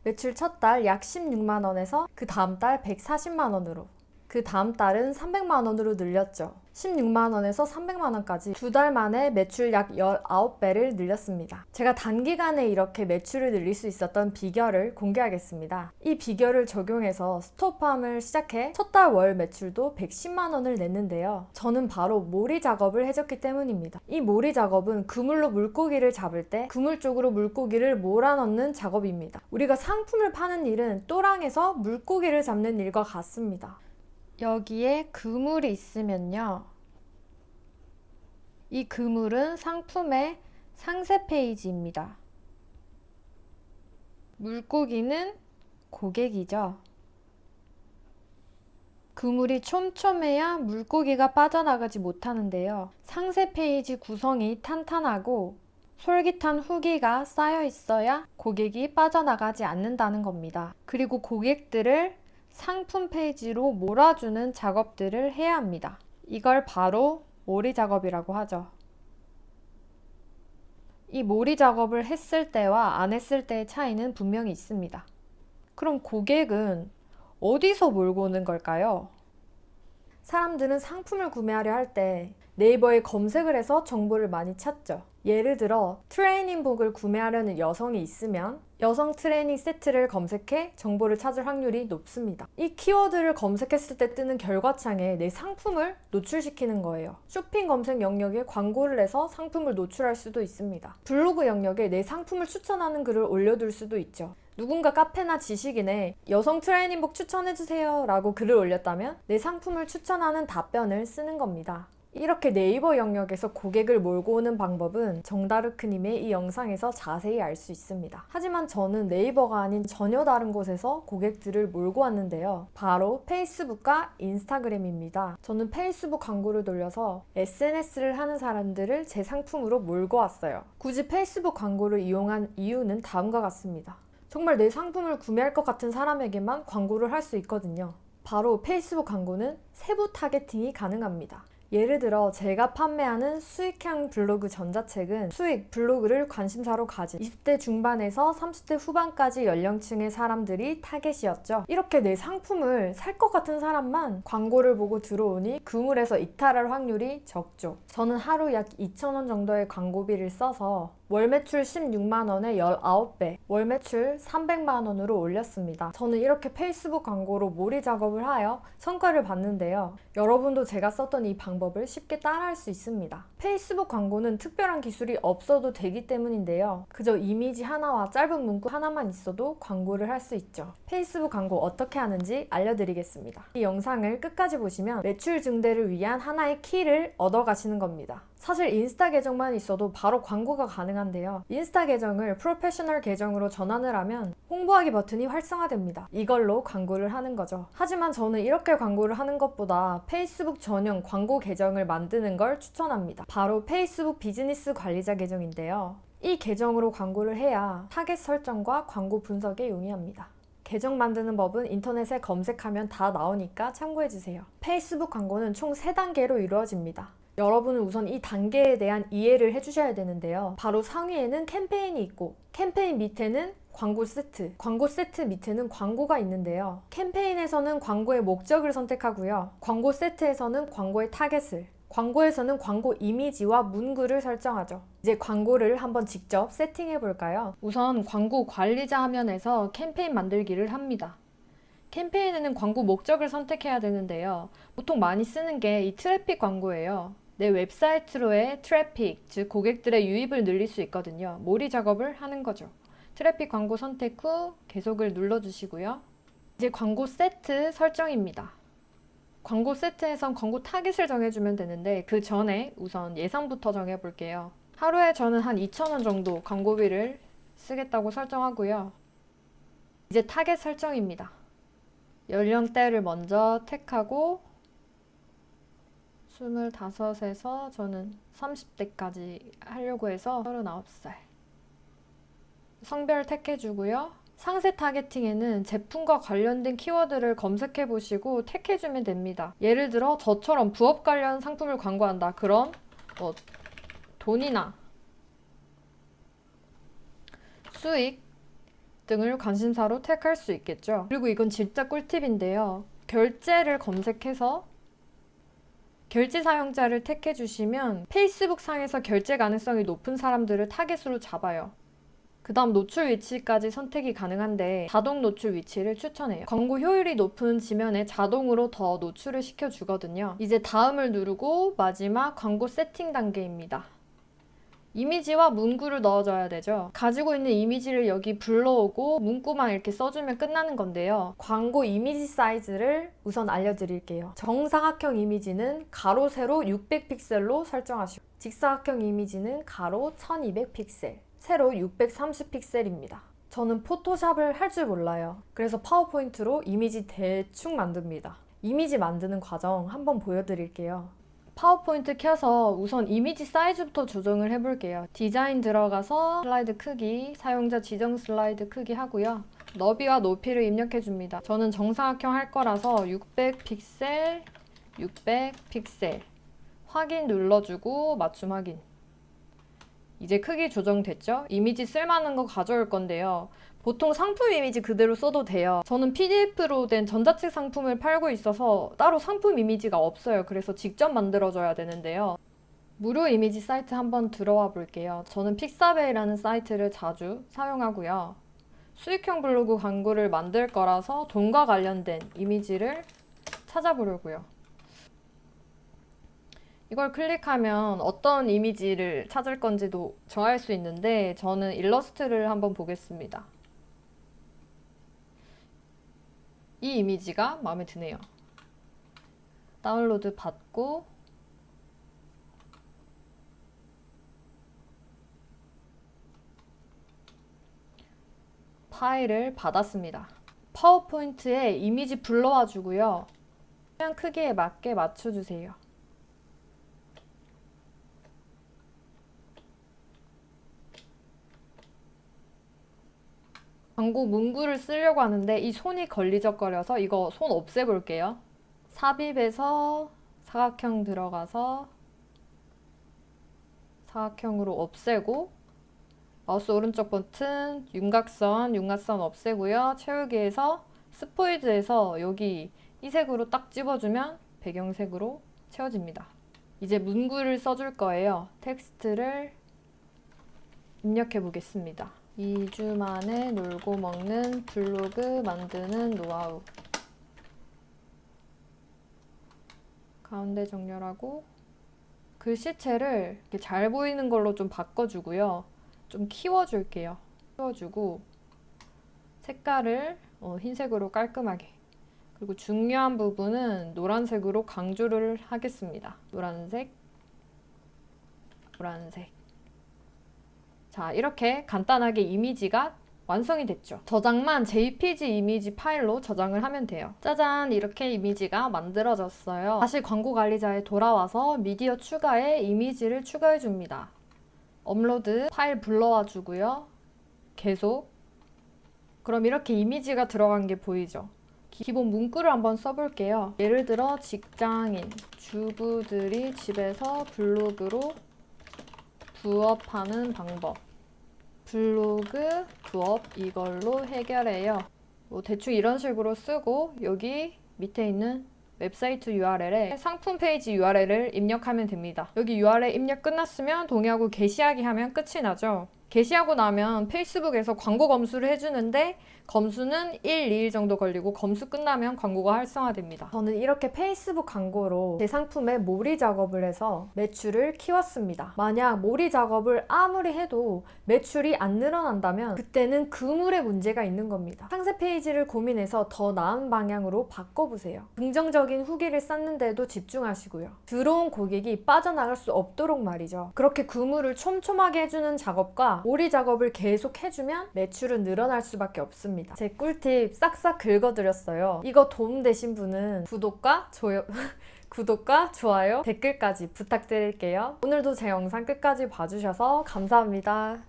매출 첫 달 약 16만 원에서 그 다음 달 140만 원으로, 그 다음 달은 300만 원으로 늘렸죠. 16만 원에서 300만 원까지 두 달 만에 매출 약 19배를 늘렸습니다. 제가 단기간에 이렇게 매출을 늘릴 수 있었던 비결을 공개하겠습니다. 이 비결을 적용해서 스토어팜을 시작해 첫 달 월 매출도 110만 원을 냈는데요. 저는 바로 모리 작업을 해줬기 때문입니다. 이 모리 작업은 그물로 물고기를 잡을 때 그물 쪽으로 물고기를 몰아넣는 작업입니다. 우리가 상품을 파는 일은 또랑에서 물고기를 잡는 일과 같습니다. 여기에 그물이 있으면요, 이 그물은 상품의 상세 페이지입니다. 물고기는 고객이죠. 그물이 촘촘해야 물고기가 빠져나가지 못하는데요. 상세 페이지 구성이 탄탄하고 솔깃한 후기가 쌓여 있어야 고객이 빠져나가지 않는다는 겁니다. 그리고 고객들을 상품 페이지로 몰아주는 작업들을 해야 합니다. 이걸 바로 모리 작업이라고 하죠. 이 모리 작업을 했을 때와 안 했을 때의 차이는 분명히 있습니다. 그럼 고객은 어디서 몰고 오는 걸까요? 사람들은 상품을 구매하려 할 때 네이버에 검색을 해서 정보를 많이 찾죠. 예를 들어 트레이닝복을 구매하려는 여성이 있으면 여성 트레이닝 세트를 검색해 정보를 찾을 확률이 높습니다. 이 키워드를 검색했을 때 뜨는 결과창에 내 상품을 노출시키는 거예요. 쇼핑 검색 영역에 광고를 해서 상품을 노출할 수도 있습니다. 블로그 영역에 내 상품을 추천하는 글을 올려둘 수도 있죠. 누군가 카페나 지식인에 여성 트레이닝복 추천해주세요 라고 글을 올렸다면 내 상품을 추천하는 답변을 쓰는 겁니다. 이렇게 네이버 영역에서 고객을 몰고 오는 방법은 정다르크님의 이 영상에서 자세히 알 수 있습니다. 하지만 저는 네이버가 아닌 전혀 다른 곳에서 고객들을 몰고 왔는데요. 바로 페이스북과 인스타그램입니다. 저는 페이스북 광고를 돌려서 SNS를 하는 사람들을 제 상품으로 몰고 왔어요. 굳이 페이스북 광고를 이용한 이유는 다음과 같습니다. 정말 내 상품을 구매할 것 같은 사람에게만 광고를 할 수 있거든요. 바로 페이스북 광고는 세부 타겟팅이 가능합니다. 예를 들어 제가 판매하는 수익형 블로그 전자책은 수익 블로그를 관심사로 가진 20대 중반에서 30대 후반까지 연령층의 사람들이 타겟이었죠. 이렇게 내 상품을 살 것 같은 사람만 광고를 보고 들어오니 그물에서 이탈할 확률이 적죠. 저는 하루 약 2,000원 정도의 광고비를 써서 월 매출 16만 원에 19배, 월 매출 300만 원으로 올렸습니다. 저는 이렇게 페이스북 광고로 모리 작업을 하여 성과를 봤는데요. 여러분도 제가 썼던 이 방법을 쉽게 따라할 수 있습니다. 페이스북 광고는 특별한 기술이 없어도 되기 때문인데요. 그저 이미지 하나와 짧은 문구 하나만 있어도 광고를 할 수 있죠. 페이스북 광고 어떻게 하는지 알려드리겠습니다. 이 영상을 끝까지 보시면 매출 증대를 위한 하나의 키를 얻어가시는 겁니다. 사실 인스타 계정만 있어도 바로 광고가 가능한데요. 인스타 계정을 프로페셔널 계정으로 전환을 하면 홍보하기 버튼이 활성화됩니다. 이걸로 광고를 하는 거죠. 하지만 저는 이렇게 광고를 하는 것보다 페이스북 전용 광고 계정을 만드는 걸 추천합니다. 바로 페이스북 비즈니스 관리자 계정인데요. 이 계정으로 광고를 해야 타겟 설정과 광고 분석에 용이합니다. 계정 만드는 법은 인터넷에 검색하면 다 나오니까 참고해주세요. 페이스북 광고는 총 3단계로 이루어집니다. 여러분은 우선 이 단계에 대한 이해를 해주셔야 되는데요. 바로 상위에는 캠페인이 있고 캠페인 밑에는 광고 세트 밑에는 광고가 있는데요. 캠페인에서는 광고의 목적을 선택하고요. 광고 세트에서는 광고의 타겟을, 광고에서는 광고 이미지와 문구를 설정하죠. 이제 광고를 한번 직접 세팅해 볼까요? 우선 광고 관리자 화면에서 캠페인 만들기를 합니다. 캠페인에는 광고 목적을 선택해야 되는데요. 보통 많이 쓰는 게 이 트래픽 광고예요. 내 웹사이트로의 트래픽, 즉 고객들의 유입을 늘릴 수 있거든요. 모리 작업을 하는 거죠. 트래픽 광고 선택 후 계속을 눌러주시고요. 이제 광고 세트 설정입니다. 광고 세트에선 광고 타깃을 정해주면 되는데 그 전에 우선 예산부터 정해볼게요. 하루에 저는 한 2,000원 정도 광고비를 쓰겠다고 설정하고요. 이제 타겟 설정입니다. 연령대를 먼저 택하고 25에서 저는 30대까지 하려고 해서 39살. 성별 택해주고요. 상세 타겟팅에는 제품과 관련된 키워드를 검색해 보시고 택해주면 됩니다. 예를 들어 저처럼 부업 관련 상품을 광고한다. 그럼 돈이나 수익, 등을 관심사로 택할 수 있겠죠. 그리고 이건 진짜 꿀팁인데요. 결제를 검색해서 결제 사용자를 택해 주시면 페이스북 상에서 결제 가능성이 높은 사람들을 타겟으로 잡아요. 그 다음 노출 위치까지 선택이 가능한데 자동 노출 위치를 추천해요. 광고 효율이 높은 지면에 자동으로 더 노출을 시켜주거든요. 이제 다음을 누르고 마지막 광고 세팅 단계입니다. 이미지와 문구를 넣어줘야 되죠. 가지고 있는 이미지를 여기 불러오고 문구만 이렇게 써주면 끝나는 건데요. 광고 이미지 사이즈를 우선 알려드릴게요. 정사각형 이미지는 가로 세로 600픽셀로 설정하시고 직사각형 이미지는 가로 1200픽셀, 세로 630픽셀입니다. 저는 포토샵을 할 줄 몰라요. 그래서 파워포인트로 이미지 대충 만듭니다. 이미지 만드는 과정 한번 보여드릴게요. 파워포인트 켜서 우선 이미지 사이즈부터 조정을 해볼게요. 디자인 들어가서 슬라이드 크기, 사용자 지정 슬라이드 크기 하고요. 너비와 높이를 입력해줍니다. 저는 정사각형 할 거라서 600픽셀, 600픽셀 확인 눌러주고 맞춤 확인. 이제 크기 조정됐죠? 이미지 쓸만한 거 가져올 건데요. 보통 상품 이미지 그대로 써도 돼요. 저는 PDF로 된 전자책 상품을 팔고 있어서 따로 상품 이미지가 없어요. 그래서 직접 만들어줘야 되는데요. 무료 이미지 사이트 한번 들어와 볼게요. 저는 픽사베이라는 사이트를 자주 사용하고요. 수익형 블로그 광고를 만들 거라서 돈과 관련된 이미지를 찾아보려고요. 이걸 클릭하면 어떤 이미지를 찾을 건지도 정할 수 있는데 저는 일러스트를 한번 보겠습니다. 이 이미지가 마음에 드네요. 다운로드 받고 파일을 받았습니다. 파워포인트에 이미지 불러와 주고요. 화면 크기에 맞게 맞춰주세요. 광고 문구를 쓰려고 하는데 이 손이 걸리적거려서 이거 손 없애볼게요. 삽입에서 사각형 들어가서 사각형으로 없애고 마우스 오른쪽 버튼 윤곽선 없애고요. 채우기에서 스포이드에서 여기 이 색으로 딱 집어주면 배경색으로 채워집니다. 이제 문구를 써줄 거예요. 텍스트를 입력해 보겠습니다. 2주 만에 놀고 먹는 블로그 만드는 노하우. 가운데 정렬하고 글씨체를 이렇게 잘 보이는 걸로 좀 바꿔주고요. 좀 키워줄게요. 키워주고 색깔을 흰색으로 깔끔하게, 그리고 중요한 부분은 노란색으로 강조를 하겠습니다. 노란색, 노란색. 자, 이렇게 간단하게 이미지가 완성이 됐죠. 저장만 JPG 이미지 파일로 저장을 하면 돼요. 짜잔, 이렇게 이미지가 만들어졌어요. 다시 광고 관리자에 돌아와서 미디어 추가에 이미지를 추가해 줍니다. 업로드 파일 불러와 주고요. 계속. 그럼 이렇게 이미지가 들어간 게 보이죠? 기본 문구를 한번 써볼게요. 예를 들어 직장인, 주부들이 집에서 블로그로 부업하는 방법. 블로그, 부업 이걸로 해결해요. 뭐 대충 이런 식으로 쓰고 여기 밑에 있는 웹사이트 URL에 상품 페이지 URL을 입력하면 됩니다. 여기 URL 입력 끝났으면 동의하고 게시하기 하면 끝이 나죠. 게시하고 나면 페이스북에서 광고 검수를 해주는데 검수는 1, 2일 정도 걸리고 검수 끝나면 광고가 활성화됩니다. 저는 이렇게 페이스북 광고로 제 상품에 몰이 작업을 해서 매출을 키웠습니다. 만약 몰이 작업을 아무리 해도 매출이 안 늘어난다면 그때는 그물에 문제가 있는 겁니다. 상세 페이지를 고민해서 더 나은 방향으로 바꿔보세요. 긍정적인 후기를 쌓는데도 집중하시고요. 들어온 고객이 빠져나갈 수 없도록 말이죠. 그렇게 그물을 촘촘하게 해주는 작업과 몰이 작업을 계속 해주면 매출은 늘어날 수밖에 없습니다. 제 꿀팁 싹싹 긁어드렸어요. 이거 도움되신 분은 구독과 좋아요, 댓글까지 부탁드릴게요. 오늘도 제 영상 끝까지 봐주셔서 감사합니다.